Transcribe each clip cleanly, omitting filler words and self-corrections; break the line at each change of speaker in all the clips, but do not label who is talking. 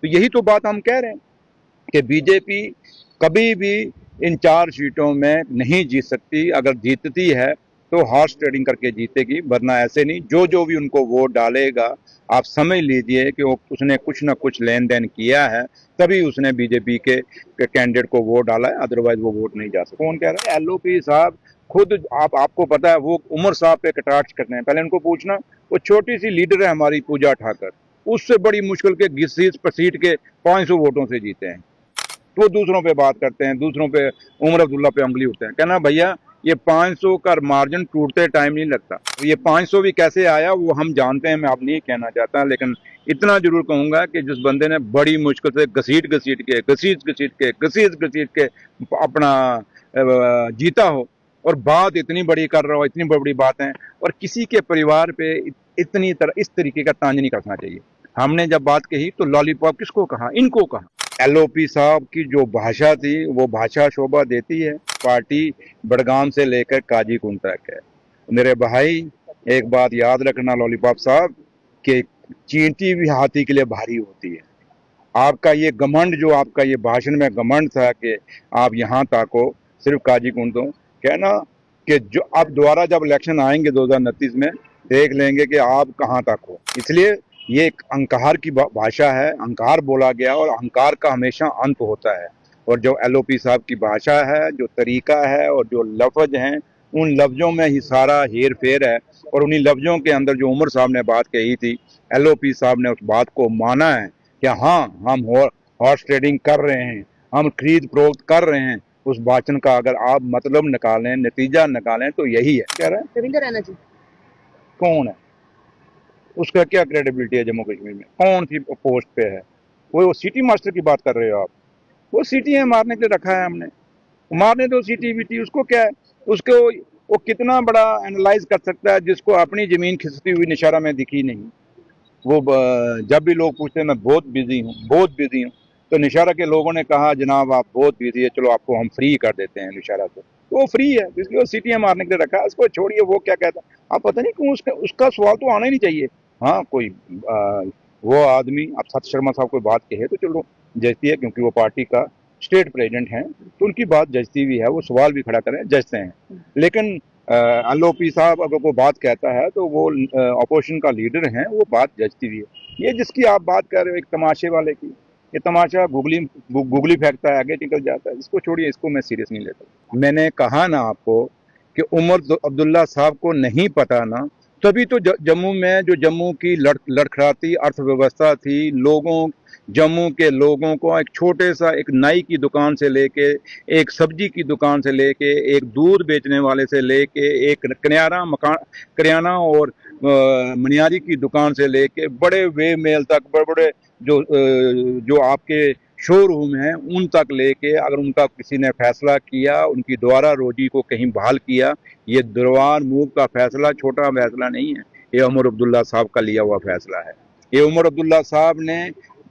तो यही तो बात हम कह रहे हैं कि बीजेपी कभी भी इन 4 सीटों में नहीं जीत सकती। अगर जीतती है तो हॉर्स ट्रेडिंग करके जीतेगी, वरना ऐसे नहीं। जो जो भी उनको वोट डालेगा, आप समझ लीजिए कि उसने कुछ ना कुछ लेन देन किया है, तभी उसने बीजेपी के कैंडिडेट को वोट डाला है, अदरवाइज वो वोट नहीं जा सकता। कौन कह रहा है? एलओपी साहब खुद, आपको पता है वो उमर साहब पे कटाक्ष करते हैं। पहले उनको पूछना, वो छोटी सी लीडर है हमारी पूजा ठाकर, उससे बड़ी मुश्किल के 20 सीट के 500 वोटों से जीते हैं। तो वो दूसरों पे बात करते हैं, दूसरों पे उमर अब्दुल्ला पे उंगली उठते हैं। कहना भैया ये 500 का मार्जिन टूटते टाइम नहीं लगता। तो ये 500 भी कैसे आया वो हम जानते हैं, मैं अब नहीं कहना चाहता, लेकिन इतना जरूर कहूंगा कि जिस बंदे ने बड़ी मुश्किल से घसीट के अपना जीता हो, और बात इतनी बड़ी कर रहा हो, इतनी बड़ी बातें, और किसी के परिवार पे इस तरीके का तांज नहीं करना चाहिए। हमने जब बात कही तो लॉलीपॉप किसको कहा? इनको कहा। एलओपी साहब की जो भाषा थी वो भाषा शोभा देती है। पार्टी बड़गाम से लेकर काजीकुंड तक है। मेरे भाई एक बात याद रखना लॉलीपॉप साहब, कि चींटी भी हाथी के लिए भारी होती है। आपका ये घमंड, जो आपका ये भाषण में घमंड था कि आप यहाँ तक हो, सिर्फ काजीकुंड तो कहना, कि जो अब दोबारा जब इलेक्शन आएंगे 2029 में, देख लेंगे कि आप कहाँ तक हो। इसलिए ये एक अहंकार की भाषा है, अहंकार बोला गया, और अहंकार का हमेशा अंत होता है। और जो एलओपी साहब की भाषा है, जो तरीका है, और जो लफ्ज हैं, उन लफ्जों में ही सारा हेर फेर है। और उन्हीं लफ्जों के अंदर जो उमर साहब ने बात कही थी, एलओपी साहब ने उस बात को माना है कि हाँ, हम हॉर्स ट्रेडिंग कर रहे हैं, हम खरीद फरोख्त कर रहे हैं। उस भाषण का अगर आप मतलब निकालें, नतीजा निकालें, तो यही है। कह रहे हैं
रविंद्र रैना जी
कौन है? उसका क्या क्रेडिबिलिटी है जम्मू कश्मीर में? कौन सी पोस्ट पे है वो सिटी मास्टर की बात कर रहे हो आप? वो सिटी है, मारने के लिए रखा है हमने, मारने दो सिटी बीटी, उसको क्या है? उसको वो कितना बड़ा एनालाइज कर सकता है जिसको अपनी जमीन खिसती हुई निशारा में दिखी नहीं। वो जब भी लोग पूछते हैं मैं बहुत बिजी हूँ, तो निशारा के लोगों ने कहा जनाब आप बहुत बिजी है, चलो आपको हम फ्री कर देते हैं निशारा को। तो वो फ्री है, इसलिए वो सिटियां मारने के लिए रखा है। उसको छोड़िए, वो क्या कहता है, आप पता नहीं क्यों उसका सवाल तो आना ही नहीं चाहिए। हाँ, कोई वो आदमी, अब सत शर्मा साहब कोई बात कहे तो चलो जचती है, क्योंकि वो पार्टी का स्टेट प्रेसिडेंट हैं, तो उनकी बात जचती भी है, वो सवाल भी खड़ा करें, जचते हैं। लेकिन एलओपी साहब अगर वो बात कहता है तो वो अपोजिशन का लीडर हैं, वो बात जचती भी है। ये जिसकी आप बात कर रहे हो, एक तमाशे वाले की, ये तमाशा गुगली फेंकता है, आगे निकल जाता है। इसको छोड़िए, इसको मैं सीरियस नहीं लेता। मैंने कहा ना आपको कि उमर अब्दुल्ला साहब को नहीं पता ना, तभी तो जम्मू में जो जम्मू की लड़खड़ाती अर्थव्यवस्था थी, जम्मू के लोगों को एक छोटे सा, एक नाई की दुकान से लेके, एक सब्जी की दुकान से लेके, एक दूध बेचने वाले से लेके, एक करियाना और मनियारी की दुकान से लेके, बड़े वे मेल तक, बड़े बड़े जो आपके शोरूम हैं, उन तक लेके, अगर उनका किसी ने फैसला किया, उनकी द्वारा रोजी को कहीं बहाल किया, ये दरबार मूव का फैसला छोटा फैसला नहीं है, ये उमर अब्दुल्ला साहब का लिया हुआ फैसला है। ये उमर अब्दुल्ला साहब ने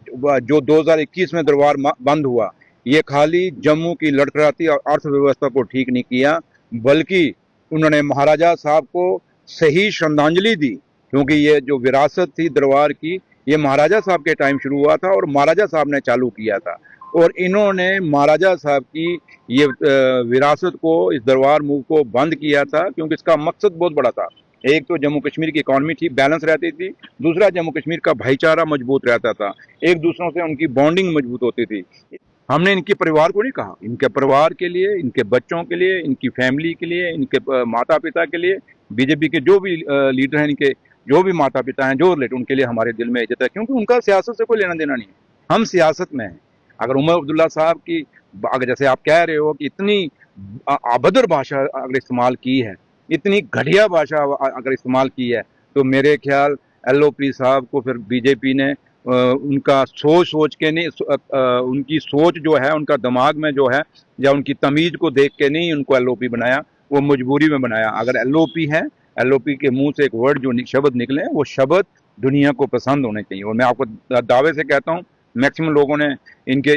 जो 2021 में दरबार बंद हुआ, ये खाली जम्मू की लड़खड़ाती और अर्थव्यवस्था को ठीक नहीं किया, बल्कि उन्होंने महाराजा साहब को सही श्रद्धांजलि दी। क्योंकि ये जो विरासत थी दरबार की, ये महाराजा साहब के टाइम शुरू हुआ था और महाराजा साहब ने चालू किया था। और इन्होंने महाराजा साहब की ये विरासत को, इस दरबार मूव को बंद किया था, क्योंकि इसका मकसद बहुत बड़ा था। एक तो जम्मू कश्मीर की इकॉनमी थी, बैलेंस रहती थी, दूसरा जम्मू कश्मीर का भाईचारा मजबूत रहता था, एक दूसरों से उनकी बॉन्डिंग मजबूत होती थी। हमने इनके परिवार को नहीं कहा, इनके परिवार के लिए, इनके बच्चों के लिए, इनकी फैमिली के लिए, इनके माता पिता के लिए, बीजेपी के जो भी लीडर हैं, इनके जो भी माता पिता हैं, जो रिलेटिव, उनके लिए हमारे दिल में इज्जत है, क्योंकि उनका सियासत से कोई लेना देना नहीं है। हम सियासत में हैं। अगर उमर अब्दुल्ला साहब की, अगर जैसे आप कह रहे हो कि इतनी अभद्र भाषा अगर इस्तेमाल की है, इतनी घटिया भाषा अगर इस्तेमाल की है, तो मेरे ख्याल एलओपी साहब को फिर बीजेपी ने उनका सोच के नहीं, उनकी सोच जो है, उनका दिमाग में जो है, या उनकी तमीज को देख के नहीं उनको एलओपी बनाया, वो मजबूरी में बनाया। अगर एलओपी है, एलओपी के मुंह से एक वर्ड जो शब्द निकले, वो शब्द दुनिया को पसंद होने चाहिए। और मैं आपको दावे से कहता हूँ, मैक्सिमम लोगों ने इनके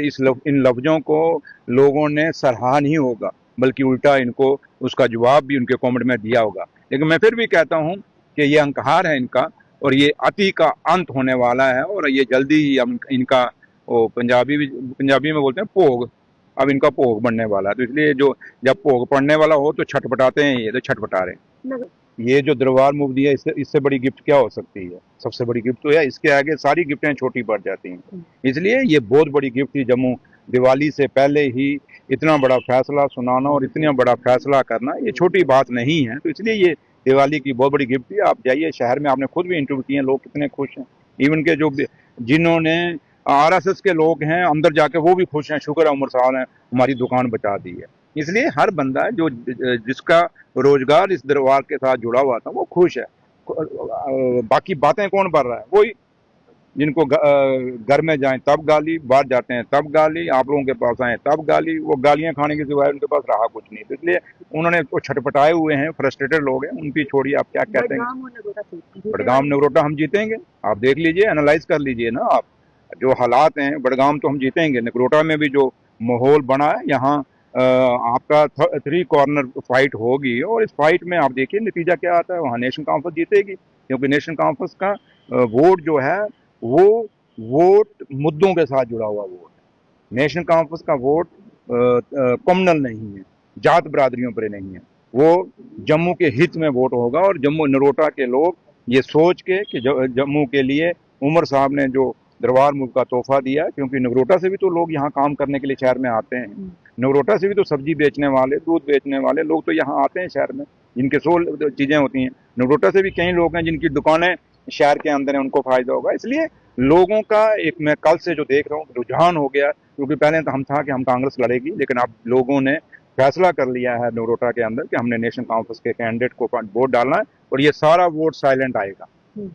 इन लफ्जों को लोगों ने सराहा नहीं होगा, बल्कि उल्टा इनको उसका जवाब भी उनके कमेंट में दिया होगा। लेकिन मैं फिर भी कहता हूँ कि ये अहंकार है इनका, और ये अति का अंत होने वाला है, और ये जल्दी ही इनका वो पंजाबी में बोलते हैं भोग, अब इनका भोग बनने वाला है, तो इसलिए जो जब भोग पड़ने वाला हो तो छटपटाते हैं, ये तो छटपटा रहे हैं। ये जो दरबार मूव दिया, इससे बड़ी गिफ्ट क्या हो सकती है? सबसे बड़ी गिफ्ट तो है, इसके आगे सारी गिफ्टें छोटी पड़ जाती हैं। इसलिए ये बहुत बड़ी गिफ्ट थी जम्मू। दिवाली से पहले ही इतना बड़ा फैसला सुनाना और इतना बड़ा फैसला करना ये छोटी बात नहीं है, तो इसलिए ये दिवाली की बहुत बड़ी गिफ्ट थी। आप जाइए शहर में, आपने खुद भी इंटरव्यू किए हैं, लोग कितने खुश हैं। इवन के जो जिन्होंने आरएसएस के लोग हैं अंदर जाके वो भी खुश हैं, शुक्र है उमर साहब ने हमारी दुकान बचा दी है। इसलिए हर बंदा जो जिसका रोजगार इस दरबार के साथ जुड़ा हुआ था वो खुश है। बाकी बातें कौन भर रहा है? वही जिनको घर में जाएं तब गाली, बाहर जाते हैं तब गाली, आप लोगों के पास आए तब गाली, वो गालियां खाने के सिवाय उनके पास रहा कुछ नहीं। तो इसलिए उन्होंने वो छटपटाए हुए हैं, फ्रस्ट्रेटेड लोग हैं, उनकी छोड़िए, आप क्या कहते हैं। बड़गाम नगरोटा हम जीतेंगे, आप देख लीजिए, एनालाइज कर लीजिए ना आप, जो हालात हैं बड़गाम तो हम जीतेंगे। नगरोटा में भी जो माहौल बना है यहाँ, आपका 3 कॉर्नर फाइट होगी और इस फाइट में आप देखिए नतीजा क्या आता है। वहाँ नेशनल कॉन्फ्रेंस जीतेगी, क्योंकि नेशनल कॉन्फ्रेंस का वोट जो है वो वोट मुद्दों के साथ जुड़ा हुआ वोट है। नेशनल कॉन्फ्रेंस का वोट कम्युनल नहीं है, जात बरादरियों पर नहीं है, वो जम्मू के हित में वोट होगा। और जम्मू नगरोटा के लोग ये सोच के कि जम्मू के लिए उमर साहब ने जो दरबार मूव का तोहफा दिया, क्योंकि नगरोटा से भी तो लोग यहाँ काम करने के लिए शहर में आते हैं, नगरोटा से भी तो सब्जी बेचने वाले, दूध बेचने वाले लोग तो यहाँ आते हैं शहर में, जिनके 100 चीजें होती हैं। नगरोटा से भी कई लोग हैं जिनकी दुकानें शहर के अंदर है, उनको फायदा होगा। इसलिए लोगों का एक, मैं कल से जो देख रहा हूँ रुझान हो गया, क्योंकि पहले तो हम था कि हम कांग्रेस लड़ेगी, लेकिन अब लोगों ने फैसला कर लिया है नगरोटा के अंदर कि हमने नेशनल कॉन्फ्रेंस के कैंडिडेट को वोट डालना है, और ये सारा वोट साइलेंट आएगा।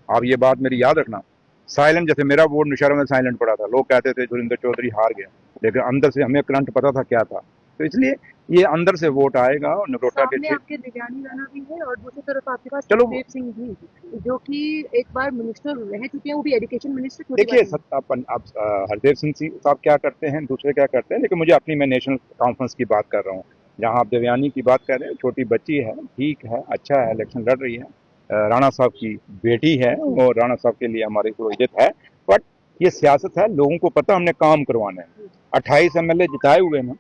आप ये बात मेरी याद रखना, साइलेंट। जैसे मेरा वोट नौशहरा में साइलेंट पड़ा था, लोग कहते थे जोगिंदर चौधरी हार गया, लेकिन अंदर से हमें करंट पता था क्या था। तो इसलिए ये अंदर से वोट आएगा और नगरोटा के
आपके दिव्यांग राणा भी है और दूसरी तरफ आपके पास
चलो
सुखदेव सिंह भी, जो कि एक बार मिनिस्टर रह चुके हैं, वो भी एजुकेशन मिनिस्टर।
देखिए हरदेव सिंह साहब क्या करते हैं, दूसरे क्या करते हैं, लेकिन मुझे अपनी, मैं नेशनल कॉन्फ्रेंस की बात कर रहा हूँ। जहाँ आप देवयानी की बात कर रहे हैं, छोटी बच्ची है, ठीक है, अच्छा है, इलेक्शन लड़ रही है, राणा साहब की बेटी है, और राणा साहब के लिए हमारी तो इज्जत है। बट ये सियासत है, लोगों को पता हमने काम करवाना है। 28 MLA जिताए हुए हैं,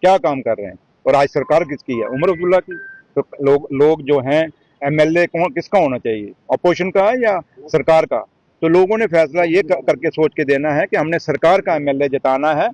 क्या काम कर रहे हैं? और आज सरकार किसकी है? उमर अब्दुल्ला की। तो लोग जो हैं, MLA कौन किसका होना चाहिए, अपोजिशन का है या सरकार का? तो लोगों ने फैसला ये करके सोच के देना है कि हमने सरकार का MLA जिताना है,